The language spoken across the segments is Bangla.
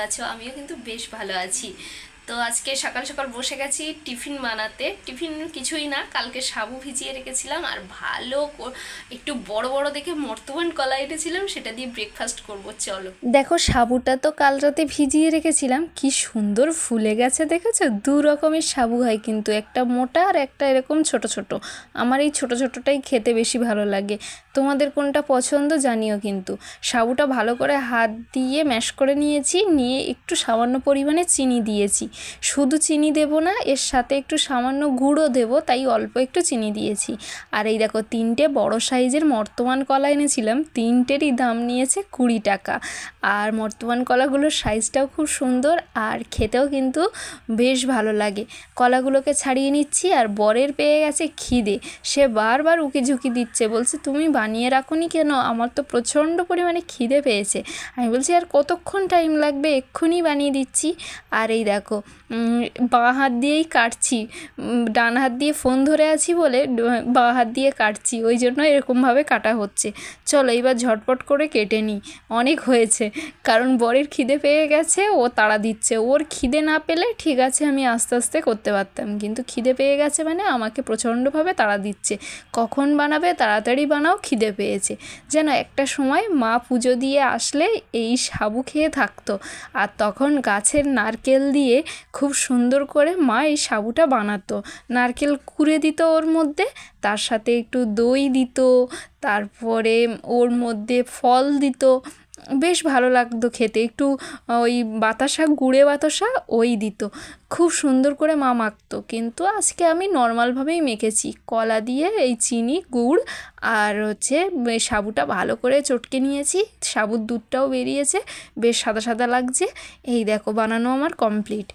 আছো? আমিও কিন্তু বেশ ভালো আছি। তো আজকে সকাল সকাল বসে গেছি টিফিন বানাতে। টিফিন কিছুই না, কালকে সাবু ভিজিয়ে রেখেছিলাম আর একটু বড় বড় দেখে মর্তমান কলা এনেছিলাম, সেটা দিয়ে ব্রেকফাস্ট করব। চলো দেখো, সাবুটা তো কাল রাতে ভিজিয়ে রেখেছিলাম, কি সুন্দর ফুলে গেছে দেখেছো? দু রকমের সাবু হয় কিন্তু, একটা মোটা আর একটা এরকম ছোট ছোট। আমার এই ছোট ছোটটাই খেতে বেশি ভালো লাগে। তোমাদের কোনটা পছন্দ জানিও কিন্তু। সাবুটা ভালো করে হাত দিয়ে ম্যাশ করে নিয়েছি, নিয়ে একটু সামান্য পরিমাণে চিনি দিয়েছি। শুধু চিনি দেব না, এর সাথে একটু সামান্য গুঁড়ো দেব, তাই অল্প একটু চিনি দিয়েছি। আর এই দেখো, 3টে বড় সাইজের মর্তমান কলা এনেছিলাম, 3টেরই দাম নিয়েছে 20 টাকা। আর মর্তমান কলাগুলোর সাইজটাও খুব সুন্দর আর খেতেও কিন্তু বেশ ভালো লাগে। কলাগুলোকে ছাড়িয়ে নিচ্ছি আর বরের পেয়ে গেছে খিদে। সে বারবার উকি ঝুঁকি দিচ্ছে, বলছে তুমি বানিয়ে রাখোনি কেন? আমার তো প্রচণ্ড পরিমাণে খিদে পেয়েছে। আমি বলছি আর কতক্ষণ টাইম লাগবে, এক্ষুনি বানিয়ে দিচ্ছি। আর এই দেখো, বাঁ হাত দিয়েই কাটছি, ডান হাত দিয়ে ফোন ধরে আছি বলে বাঁ হাত দিয়ে কাটছি, ওই জন্য এরকমভাবে কাটা হচ্ছে। চলো এবার ঝটপট করে কেটে নিই, অনেক হয়েছে। কারণ বরের খিদে পেয়ে গেছে, ও তাড়া দিচ্ছে। ওর খিদে না পেলে ঠিক আছে আমি আস্তে আস্তে করতে পারতাম, কিন্তু খিদে পেয়ে গেছে মানে আমাকে প্রচণ্ডভাবে তাড়া দিচ্ছে, কখন বানাবে, তাড়াতাড়ি বানাও, খিদে পেয়েছে। যেন একটা সময় মা পুজো দিয়ে আসলে এই সাবু খেয়ে থাকতো, আর তখন গাছের নারকেল দিয়ে খুব সুন্দর করে মা এই সাবুটা বানাতো। নারকেল কুড়ে দিত ওর মধ্যে, তার সাথে একটু দই দিত, তারপরে ওর মধ্যে ফল দিত, বেশ ভালো লাগতো খেতে। একটু ওই বাতাসা, গুড়ে বাতাসা ওই দিত, খুব সুন্দর করে মা মাখতো। কিন্তু আজকে আমি নর্মালভাবেই মেখেছি, কলা দিয়ে এই চিনি, গুড় আর হচ্ছে সাবুটা ভালো করে চটকে নিয়েছি। সাবুর দুধটাও বেরিয়েছে, বেশ সাদা সাদা লাগছে। এই দেখো, বানানো আমার কমপ্লিট।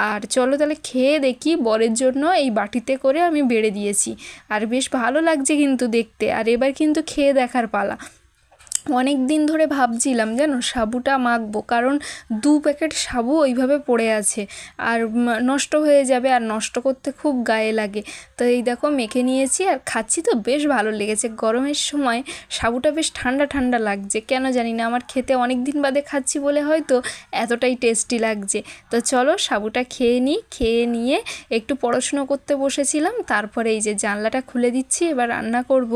আর চলো তাহলে খেয়ে দেখি। বরের জন্য এই বাটিতে করে আমি বেড়ে দিয়েছি, আর বেশ ভালো লাগছে কিন্তু দেখতে। আর এবার কিন্তু খেয়ে দেখার পালা। অনেক দিন ধরে ভাবছিলাম যেন সাবুটা মাখবো, কারণ 2 প্যাকেট সাবু ওইভাবে পড়ে আছে, আর নষ্ট হয়ে যাবে, আর নষ্ট করতে খুব গায়ে লাগে। তো এই দেখো মেখে নিয়েছি আর খাচ্ছি, তো বেশ ভালো লেগেছে। গরমের সময় সাবুটা বেশ ঠান্ডা ঠান্ডা লাগছে, কেন জানি না, আমার খেতে অনেক দিন বাদে খাচ্ছি বলে হয়তো এতটাই টেস্টি লাগছে। তো চলো সাবুটা খেয়ে নিই। খেয়ে নিয়ে একটু পড়াশুনো করতে বসেছিলাম, তারপরে এই যে জানলাটা খুলে দিচ্ছি, এবার রান্না করব।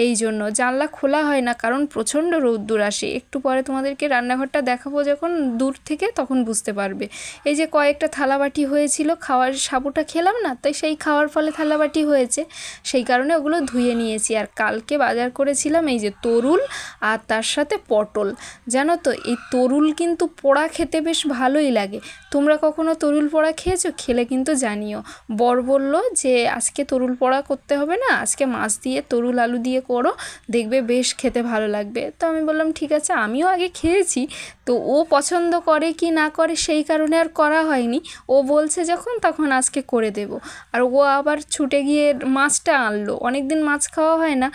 এই জন্য জানলা খোলা হয় না, কারণ প্রচণ্ড রোদ্দুর আসে। একটু পরে তোমাদেরকে রান্নাঘরটা দেখাবো যখন দূর থেকে, তখন বুঝতে পারবে। এই যে কয়েকটা থালাবাটি হয়েছিল, খাওয়ার সাবুটা খেলাম না, তাই সেই খাওয়ার ফলে থালাবাটি হয়েছে, সেই কারণে ওগুলো ধুয়ে নিয়েছি। আর কালকে বাজার করেছিলাম এই যে তরুল, আর তার সাথে পটল। জানো তো এই তরুল কিন্তু পোড়া খেতে বেশ ভালোই লাগে। তোমরা কখনো তরুল পোড়া খেয়েছো? খেলে কিন্তু জানিও। বর বলল যে আজকে তরুল পোড়া করতে হবে না, আজকে মাছ দিয়ে তরুল আলু দিয়ে করো, দেখবে বেশ খেতে ভালো লাগবে। তো আমি বললাম ঠিক আছে, আমিও আগে খেয়েছি, তো ও পছন্দ করে কি না করে সেই কারণে আর করা হয়নি। ও বলছে যখন, তখন আজকে করে দেব। আর ও আবার ছুটে গিয়ে মাছটা আনলো, অনেক দিন মাছ খাওয়া হয় না,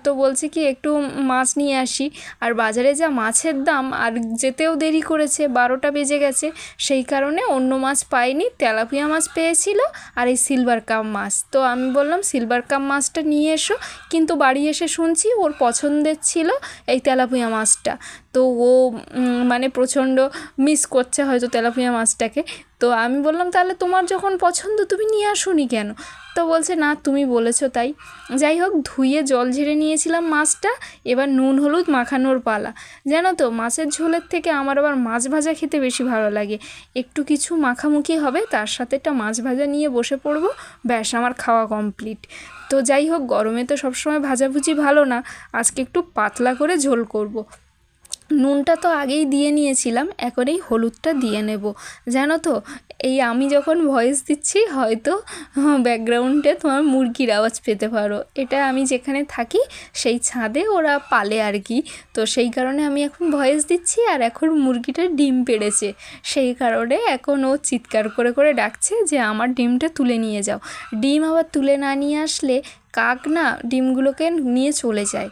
তো বলছে কি একটু মাছ নিয়ে আসি। আর বাজারে যা মাছের দাম, আর যেতেও দেরি করেছে, 12টা বেজে গেছে, সেই কারণে অন্য মাছ পাইনি। তেলাপিয়া মাছ পেয়েছিল আর এই সিলভার কাপ মাছ। তো আমি বললাম সিলভার কাপ মাছটা নিয়ে এসো, কিন্তু বাড়ি এসে শুনছি ওর পছন্দের ছিল এই তেলাপিয়া মাছটা। তো ও মানে প্রচণ্ড মিস করছে হয়তো তেলাপিয়া মাছটাকে। তো আমি বললাম তাহলে তোমার যখন পছন্দ তুমি নিয়ে আসোনি কেন? তো বলছে না তুমি বলেছো তাই। যাই হোক, ধুয়ে জল ঝেড়ে নিয়েছিলাম মাছটা, এবার নুন হলুদ মাখানোর পালা। জানো তো মাছের ঝোলের থেকে আমার আবার মাছ ভাজা খেতে বেশি ভালো লাগে। একটু কিছু মাখামুখি হবে, তার সাথে একটা মাছ ভাজা নিয়ে বসে পড়বো, ব্যাস আমার খাওয়া কমপ্লিট। তো যাই হোক, গরমে তো সবসময় ভাজাভুজি ভালো না, আজকে একটু পাতলা করে ঝোল করব। নুনটা তো আগেই দিয়ে নিয়েছিলাম, এখন এই হলুদটা দিয়ে নেব। জানো তো এই আমি যখন ভয়েস দিচ্ছি হয়তো ব্যাকগ্রাউন্ডে তোমার মুরগির আওয়াজ পেতে পারো। এটা আমি যেখানে থাকি সেই ছাদে ওরা পালে আর কি, তো সেই কারণে আমি এখন ভয়েস দিচ্ছি। আর এখন মুরগিটা ডিম পেড়েছে, সেই কারণে এখন ও চিৎকার করে করে ডাকছে যে আমার ডিমটা তুলে নিয়ে যাও। ডিম আবার তুলে না নিয়ে আসলে কাক না ডিমগুলোকে নিয়ে চলে যায়।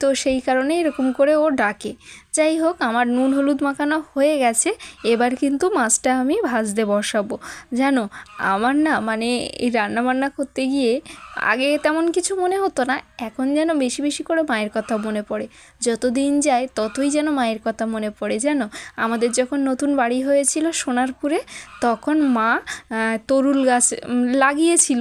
তো সেই কারণে এরকম করে ও ডাকে। যাই হোক, আমার নুন হলুদ মাখানো হয়ে গেছে, এবার কিন্তু মাছটা আমি ভাজতে বসাবো। জানো, আমার না মানে এই রান্নাবান্না করতে গিয়ে আগে তেমন কিছু মনে হতো না, এখন যেন বেশি বেশি করে মায়ের কথা মনে পড়ে। যত দিন যায় ততই যেন মায়ের কথা মনে পড়ে। জানো, আমাদের যখন নতুন বাড়ি হয়েছিল সোনারপুরে, তখন মা তরুল গাছ লাগিয়েছিল,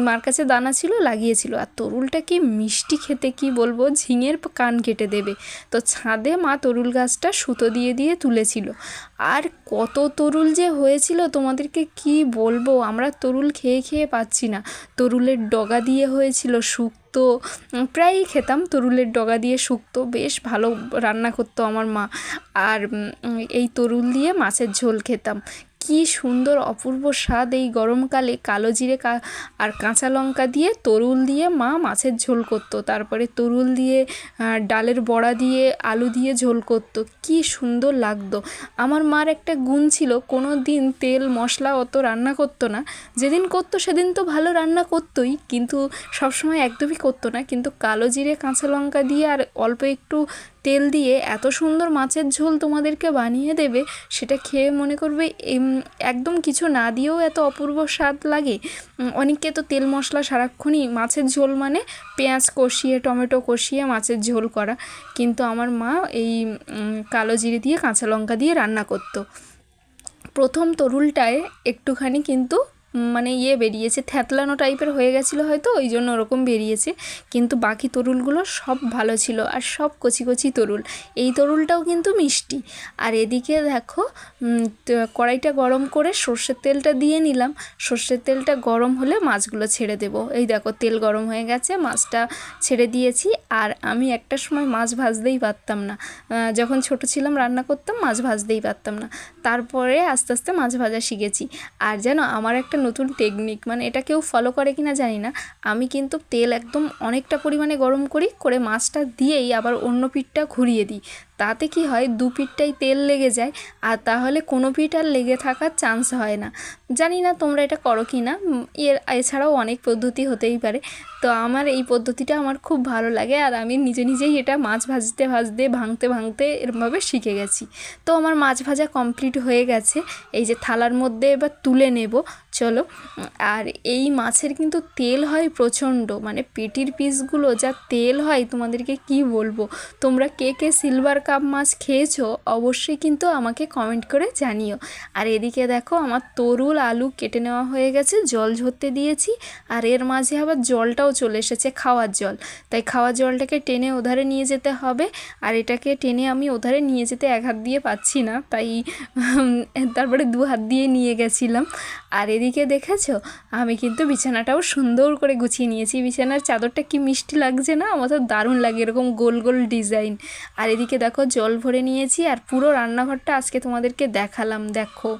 মার কাছে দানা ছিল, লাগিয়েছিল। আর তরুলটা কি মিষ্টি খেতে, কি বলবো, ঝিঙের কান কেটে দেবে। তো ছাদে মা তরুল গাছটা সুতো দিয়ে দিয়ে তুলেছিল, আর কত তরুল যে হয়েছিল তোমাদেরকে কি বলবো, আমরা তরুল খেয়ে খেয়ে পাচ্ছি না। তরুলের ডগা দিয়ে হয়েছিল শুক্তো, প্রায়ই খেতাম তরুলের ডগা দিয়ে শুক্তো, বেশ ভালো রান্না করতো আমার মা। আর এই তরুল দিয়ে মাছের ঝোল খেতাম, কি সুন্দর অপূর্ব স্বাদ। এই গরমকালে কালো জিরে আর কাঁচা লঙ্কা দিয়ে তরুল দিয়ে মা মাছের ঝোল করতো, তারপরে তরুল দিয়ে ডালের বড়া দিয়ে আলু দিয়ে ঝোল করতো, কি সুন্দর লাগতো। আমার মার একটা গুণ ছিল, কোনো দিন তেল মশলা অত রান্না করতো না, যেদিন করতো সেদিন তো ভালো রান্না করতোই, কিন্তু সবসময় একদমই করতো না। কিন্তু কালো জিরে কাঁচা লঙ্কা দিয়ে আর অল্প একটু তেল দিয়ে এত সুন্দর মাছের ঝোল তোমাদেরকে বানিয়ে দেবে, সেটা খেয়ে মনে করবে একদম কিছু না দিয়েও এত অপূর্ব স্বাদ লাগে। অনেকে তো তেল মশলা সারাক্ষণই, মাছের ঝোল মানে পেঁয়াজ কষিয়ে টমেটো কষিয়ে মাছের ঝোল করা, কিন্তু আমার মা এই কালো জিরে দিয়ে কাঁচা লঙ্কা দিয়ে রান্না করতো। প্রথম তরুলটায় একটুখানি কিন্তু মানে বেরিয়েছে, থ্যাতলানো টাইপের হয়ে গেছিলো হয়তো, ওই জন্য ওরকম বেরিয়েছে, কিন্তু বাকি তরুলগুলো সব ভালো ছিল, আর সব কচি কচি তরুল। এই তরুলটাও কিন্তু মিষ্টি। আর এদিকে দেখো, কড়াইটা গরম করে সর্ষের তেলটা দিয়ে নিলাম, সর্ষের তেলটা গরম হলে মাছগুলো ছেড়ে দেবো। এই দেখো, তেল গরম হয়ে গেছে, মাছটা ছেড়ে দিয়েছি। আর আমি একটা সময় মাছ ভাজতেই পারতাম না, যখন ছোট ছিলাম রান্না করতাম, মাছ ভাজতেই পারতাম না। তারপরে আস্তে আস্তে মাছ ভাজা শিখেছি। আর যেন আমার একটা নতুন টেকনিক, মানে এটা কেউ ফলো করে কি না জানি না, আমি কিন্তু তেল একদম অনেকটা পরিমাণে গরম করে মাছটা দিয়েই আবার অন্য পিঠটা ঘুরিয়ে দিই। তাতে কি হয়, দু পিঠটাই তেল লেগে যায়, আর তাহলে কোনো পিঠ আর লেগে থাকার চান্স হয় না। জানি না তোমরা এটা করো কি না, এছাড়াও অনেক পদ্ধতি হতেই পারে। তো আমার এই পদ্ধতিটা আমার খুব ভালো লাগে, আর আমি নিজে নিজেই এটা মাছ ভাজতে ভাজতে ভাঙতে ভাঙতে এরমভাবে শিখে গেছি। তো আমার মাছ ভাজা কমপ্লিট হয়ে গেছে, এই যে থালার মধ্যে এবার তুলে নেব, চলো। আর এই মাছের কিন্তু তেল হয় প্রচণ্ড, মানে পেটির পিসগুলো যা তেল হয় তোমাদেরকে কি বলবো। তোমরা কে কে সিলভার কাপ মাছ খেয়েছো অবশ্যই কিন্তু আমাকে কমেন্ট করে জানিও। আর এদিকে দেখো, আমার তরুল আলু কেটে নেওয়া হয়ে গেছে, জল ঝরতে দিয়েছি, আর এর মাঝে আবার জলটাও চলে এসেছে, খাওয়ার জল। তাই খাওয়ার জলটাকে টেনে ওধারে নিয়ে যেতে হবে, আর এটাকে টেনে আমি ওধারে নিয়ে যেতে এক হাত দিয়ে পাচ্ছি না, তাই তারপরে দু হাত দিয়ে নিয়ে গেছিলাম। আর এদিকে দেখেছো, আমি কিন্তু বিছানাটাও সুন্দর করে গুছিয়ে নিয়েছি। বিছানার চাদরটা কি মিষ্টি লাগছে না, আমার তো দারুণ লাগে, এরকম গোল গোল ডিজাইন। আর এদিকে দেখো, জল ভরে নিয়েছি, আর পুরো রান্নাঘরটা আজকে তোমাদেরকে দেখালাম। দেখো,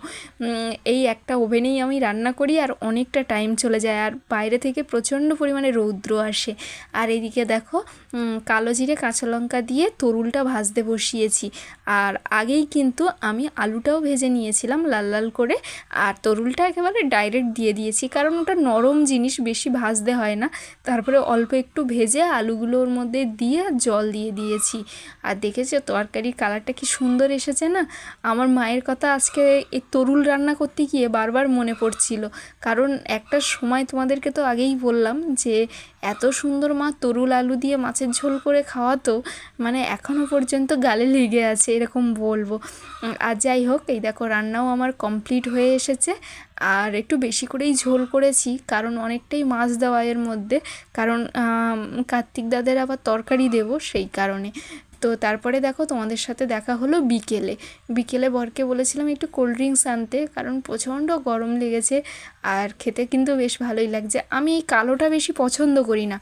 এই একটা ওভেনেই আমি রান্না করি, আর অনেকটা টাইম চলে যায়, আর বাইরে থেকে প্রচণ্ড পরিমাণে রৌদ্র আসে। আর এদিকে দেখো, কালো জিরে কাঁচা লঙ্কা দিয়ে তরুলটা ভাজতে বসিয়েছি, আর আগেই কিন্তু আমি আলুটাও ভেজে নিয়েছিলাম লাল লাল করে, আর তরুলটা একেবারে ডাইরেক্ট দিয়ে দিয়েছি, কারণ ওটা নরম জিনিস, বেশি ভাজতে হয় না। তারপরে অল্প একটু ভেজে আলুগুলোর মধ্যে দিয়ে জল দিয়ে দিয়েছি। আর দেখেছো তরকারির কালারটা কি সুন্দর এসেছে না। আমার মায়ের কথা আজকে এই তরুল রান্না করতে গিয়ে বারবার মনে পড়ছিল, কারণ একটা সময় তোমাদেরকে তো আগেই বললাম যে এত সুন্দর মা তরুল আলু দিয়ে মাছের ঝোল করে খাওয়াতো, মানে এখনও পর্যন্ত গালে লেগে আছে এরকম বলবো। আর যাই হোক, এই দেখো রান্নাও আমার কমপ্লিট হয়ে এসেছে, আর একটু বেশি করেই ঝোল করেছি, কারণ অনেকটাই মাছ দেওয়া এর মধ্যে, কারণ কার্তিক দাদের আবার তরকারি দেবো সেই কারণে। তো তারপরে দেখো, তোমাদের সাথে দেখা হলো বিকেলে বরকে বলেছিলাম একটু কোল্ড ড্রিঙ্কস আনতে, কারণ প্রচণ্ড গরম লেগেছে, আর খেতে কিন্তু বেশ ভালোই লাগছে। আমি এই কালোটা বেশি পছন্দ করি না,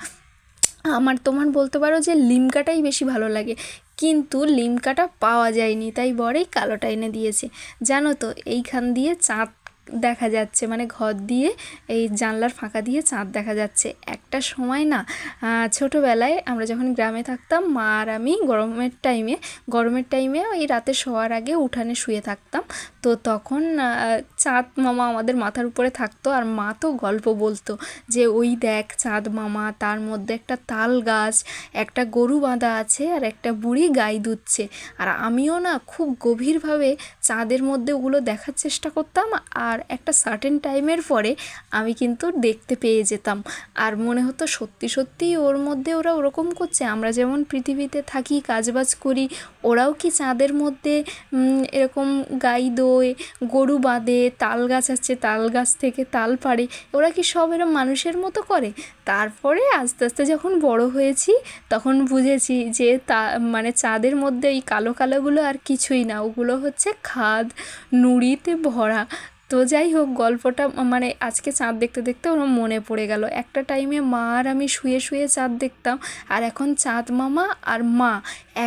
তোমার বলতে পারো যে লিমকাটাই বেশি ভালো লাগে, কিন্তু লিমকাটা পাওয়া যায়নি, তাই বরেই কালোটা এনে দিয়েছে। জানো তো, এইখান দিয়ে চাঁদ দেখা যাচ্ছে, মানে ঘর দিয়ে এই জানলার ফাঁকা দিয়ে চাঁদ দেখা যাচ্ছে। একটা সময় না ছোটোবেলায় আমরা যখন গ্রামে থাকতাম, মা আর আমি গরমের টাইমে ওই রাতে শোয়ার আগে উঠানে শুয়ে থাকতাম। তো তখন চাঁদ মামা আমাদের মাথার উপরে থাকতো, আর মা তো গল্প বলতো যে ওই দেখ চাঁদ মামা, তার মধ্যে একটা তাল গাছ, একটা গরু বাঁধা আছে, আর একটা বুড়ি গাই দুধছে। আর আমিও না খুব গভীরভাবে চাঁদের মধ্যে ওগুলো দেখার চেষ্টা করতাম, আর একটা সার্টেন টাইমের পরে আমি কিন্তু দেখতে পেয়ে যেতাম। আর মনে হতো সত্যি সত্যিই ওর মধ্যে ওরা ওরকম করছে, আমরা যেমন পৃথিবীতে থাকি কাজবাজ করি, ওরাও কি চাঁদের মধ্যে এরকম গাই দোয়, গরু বাঁধে, তাল গাছ আছে তাল গাছ থেকে তাল পাড়ে, ওরা কি সব এরকম মানুষের মতো করে? তারপরে আস্তে আস্তে যখন বড় হয়েছি তখন বুঝেছি যে মানে চাঁদের মধ্যে এই কালো কালোগুলো আর কিছুই না, ওগুলো হচ্ছে খাদ নুড়িতে ভরা। তো যাই হোক, গল্পটা মানে আজকে চাঁদ দেখতে দেখতে ওর মনে পড়ে গেল। একটা টাইমে মা আর আমি শুয়ে শুয়ে চাঁদ দেখতাম, আর এখন চাঁদ মামা আর মা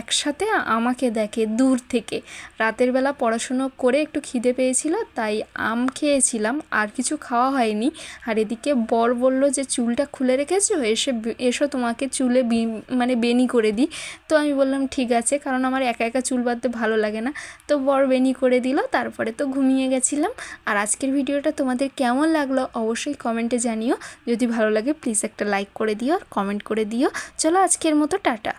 একসাথে আমাকে দেখে দূর থেকে। রাতের বেলা পড়াশুনো করে একটু খিদে পেয়েছিল, তাই আম খেয়েছিলাম, আর কিছু খাওয়া হয়নি। আর এদিকে বর বলল যে চুলটা খুলে রেখেছো, এসো তোমাকে চুলে মানে বেনি করে দিই। তো আমি বললাম ঠিক আছে, কারণ আমার একা একা চুল বাঁধতে ভালো লাগে না। তো বর বেনি করে দিল, তারপরে তো ঘুমিয়ে গেছিলাম। আর আজকের ভিডিওটা তোমাদের কেমন লাগলো অবশ্যই কমেন্টে জানিও। যদি ভালো লাগে প্লিজ একটা লাইক করে দিও আর কমেন্ট করে দিও। চলো আজকের মতো টাটা।